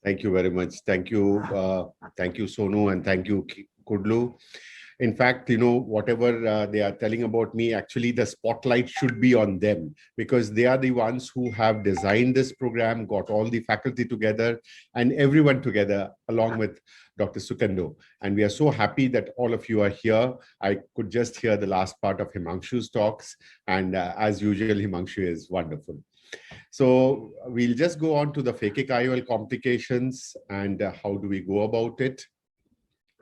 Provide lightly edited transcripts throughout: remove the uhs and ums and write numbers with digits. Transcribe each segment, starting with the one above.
Thank you very much. Thank you, Sonu, and thank you, Kudlu. In fact, whatever they are telling about me, actually the spotlight should be on them because they are the ones who have designed this program, got all the faculty together and everyone together along with Dr. Sukando. And we are so happy that all of you are here. I could just hear the last part of Himanshu's talks. And as usual, Himanshu is wonderful. So we'll just go on to the phakic IOL complications and how do we go about it.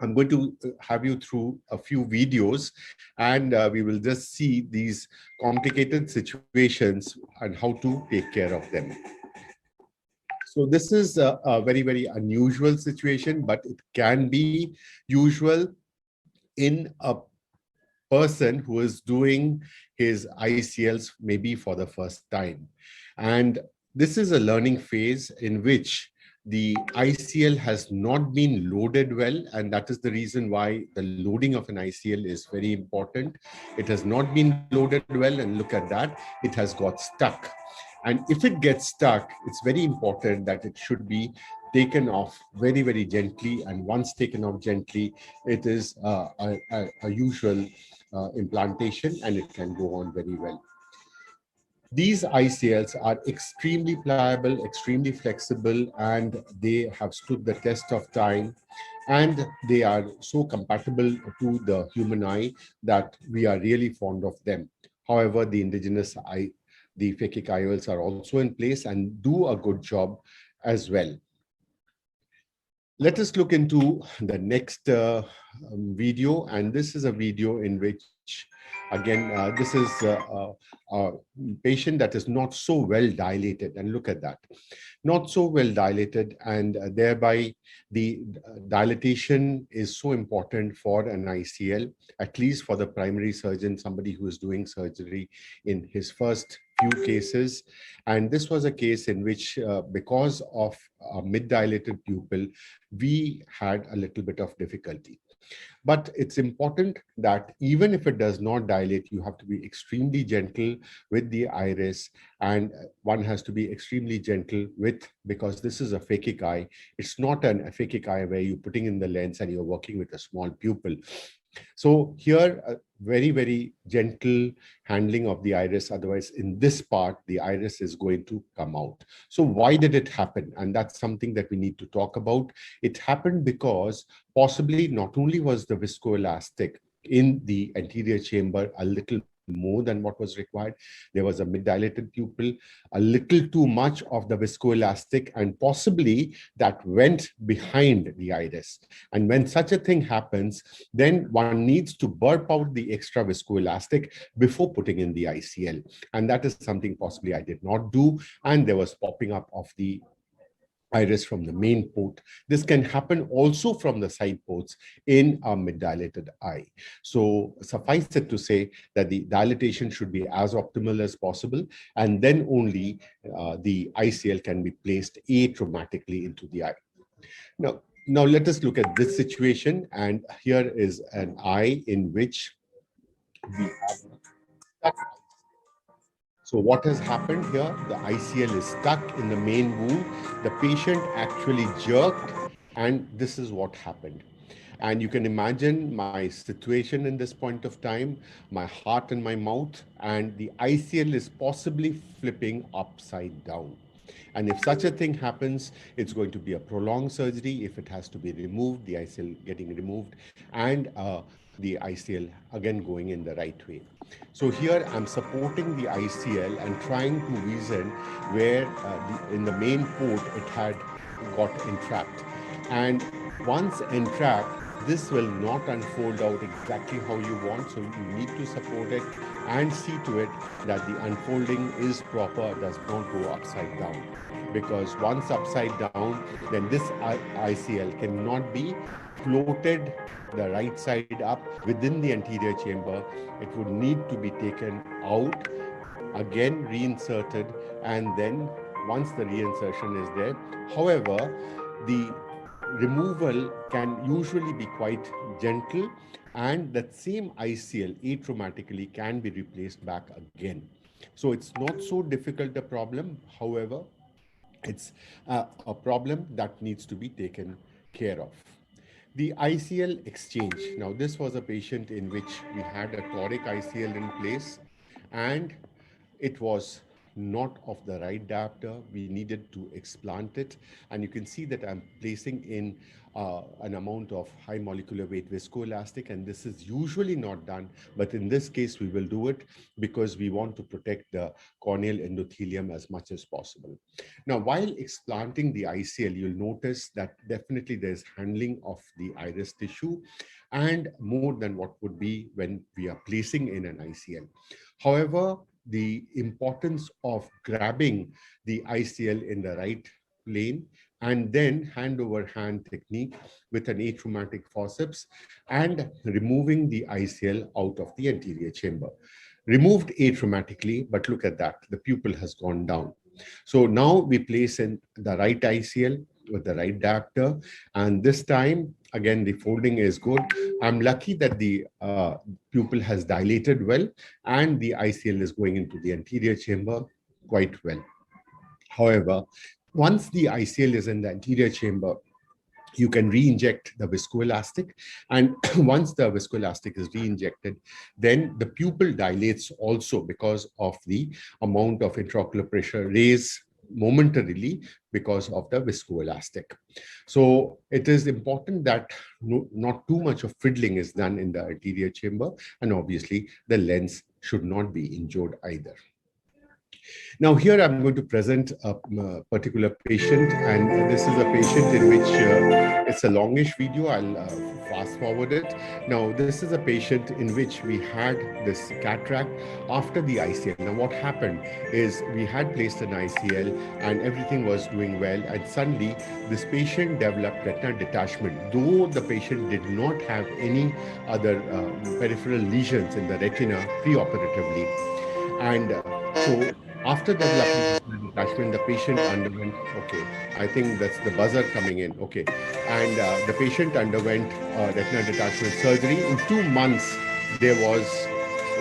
I'm going to have you through a few videos and we will just see these complicated situations and how to take care of them. So this is a very, very unusual situation, but it can be usual in a person who is doing his ICLs maybe for the first time. And this is a learning phase in which the ICL has not been loaded well, and that is the reason why the loading of an ICL is very important. It has not been loaded well, and look at that, it has got stuck. And if it gets stuck, it's very important that it should be taken off very, very gently. And once taken off gently, it is a usual implantation and it can go on very well. These ICLs are extremely pliable, extremely flexible, and they have stood the test of time. And they are so compatible to the human eye that we are really fond of them. However, the indigenous the phakic IOLs are also in place and do a good job as well. Let us look into the next video, and this is a video in which, again, this is a patient that is not so well dilated, and look at that, not so well dilated, and thereby the dilatation is so important for an ICL, at least for the primary surgeon, somebody who is doing surgery in his first few cases. And this was a case in which because of a mid-dilated pupil, we had a little bit of difficulty. But it's important that even if it does not dilate, you have to be extremely gentle with the iris, and one has to be extremely gentle because this is a phakic eye. It's not an aphakic eye where you're putting in the lens and you're working with a small pupil. So here, a very, very gentle handling of the iris. Otherwise, in this part, the iris is going to come out. So why did it happen? And that's something that we need to talk about. It happened because possibly not only was the viscoelastic in the anterior chamber a little more than what was required. There was a mid-dilated pupil, a little too much of the viscoelastic, and possibly that went behind the iris. And when such a thing happens, then one needs to burp out the extra viscoelastic before putting in the ICL. And that is something possibly I did not do. And there was popping up of the iris from the main port. This can happen also from the side ports in a mid-dilated eye. So suffice it to say that the dilatation should be as optimal as possible, and then only the ICL can be placed atraumatically into the eye. Now let us look at this situation, and here is an eye in which we have. So what has happened here? The ICL is stuck in the main wound. The patient actually jerked, and this is what happened. And you can imagine my situation in this point of time, my heart in my mouth, and the ICL is possibly flipping upside down. And if such a thing happens, it's going to be a prolonged surgery. If it has to be removed, the ICL getting removed, and the ICL again going in the right way. So here I'm supporting the ICL and trying to reason where in the main port it had got entrapped. And once entrapped, this will not unfold out exactly how you want. So you need to support it and see to it that the unfolding is proper, does not go upside down. Because once upside down, then this ICL cannot be floated the right side up within the anterior chamber. It would need to be taken out, again reinserted, and then once the reinsertion is there. However, the removal can usually be quite gentle, and that same ICL atraumatically can be replaced back again. So it's not so difficult a problem. However, It's a problem that needs to be taken care of. The ICL exchange. Now, this was a patient in which we had a toric ICL in place, and it was not of the right diameter. We needed to explant it. And you can see that I'm placing in an amount of high molecular weight viscoelastic, and this is usually not done, but in this case, we will do it because we want to protect the corneal endothelium as much as possible. Now, while explanting the ICL, you'll notice that definitely there's handling of the iris tissue and more than what would be when we are placing in an ICL. However, the importance of grabbing the ICL in the right plane and then hand over hand technique with an atraumatic forceps and removing the ICL out of the anterior chamber. Removed atraumatically, but look at that, the pupil has gone down. So now we place in the right ICL with the right diopter, and this time again the folding is good. I'm lucky that the pupil has dilated well and the ICL is going into the anterior chamber quite well. However, once the ICL is in the anterior chamber, you can re-inject the viscoelastic, and once the viscoelastic is re-injected, then the pupil dilates also because of the amount of intraocular pressure raised momentarily because of the viscoelastic. So it is important that not too much of fiddling is done in the anterior chamber, and obviously the lens should not be injured either. Now here I'm going to present a particular patient, and this is a patient in which it's a longish video. I'll fast forward it. Now this is a patient in which we had this cataract after the ICL. Now what happened is we had placed an ICL and everything was doing well, and suddenly this patient developed retinal detachment, though the patient did not have any other peripheral lesions in the retina preoperatively. And so after developing detachment, the patient underwent, okay, I think that's the buzzer coming in, okay. And the patient underwent retinal detachment surgery. In 2 months, there was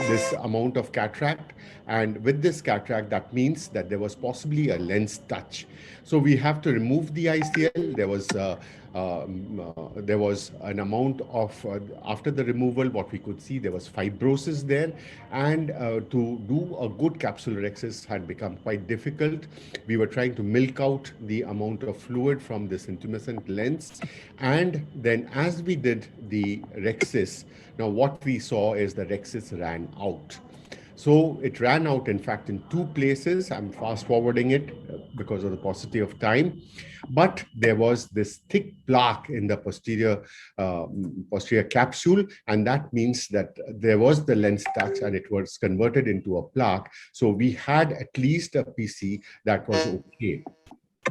this amount of cataract. And with this cataract, that means that there was possibly a lens touch. So we have to remove the ICL. There was an amount of, after the removal, what we could see, there was fibrosis there. And to do a good capsulorhexis had become quite difficult. We were trying to milk out the amount of fluid from this intumescent lens. And then as we did the rhexis, now what we saw is the rhexis ran out. So it ran out, in fact, in 2 places. I'm fast forwarding it because of the paucity of time. But there was this thick plaque in the posterior capsule, and that means that there was the lens touch and it was converted into a plaque. So we had at least a PC that was okay.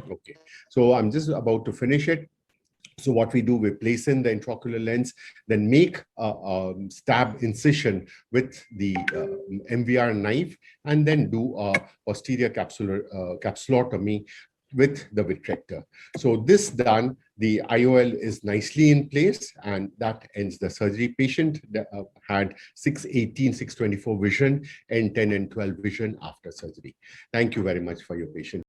Okay, so I'm just about to finish it. So what we do, we place in the intraocular lens, then make a stab incision with the MVR knife, and then do a posterior capsulotomy with the vitrector. So this done, the IOL is nicely in place, and that ends the surgery. Patient had 618, 624 vision, and 10 and 12 vision after surgery. Thank you very much for your patience.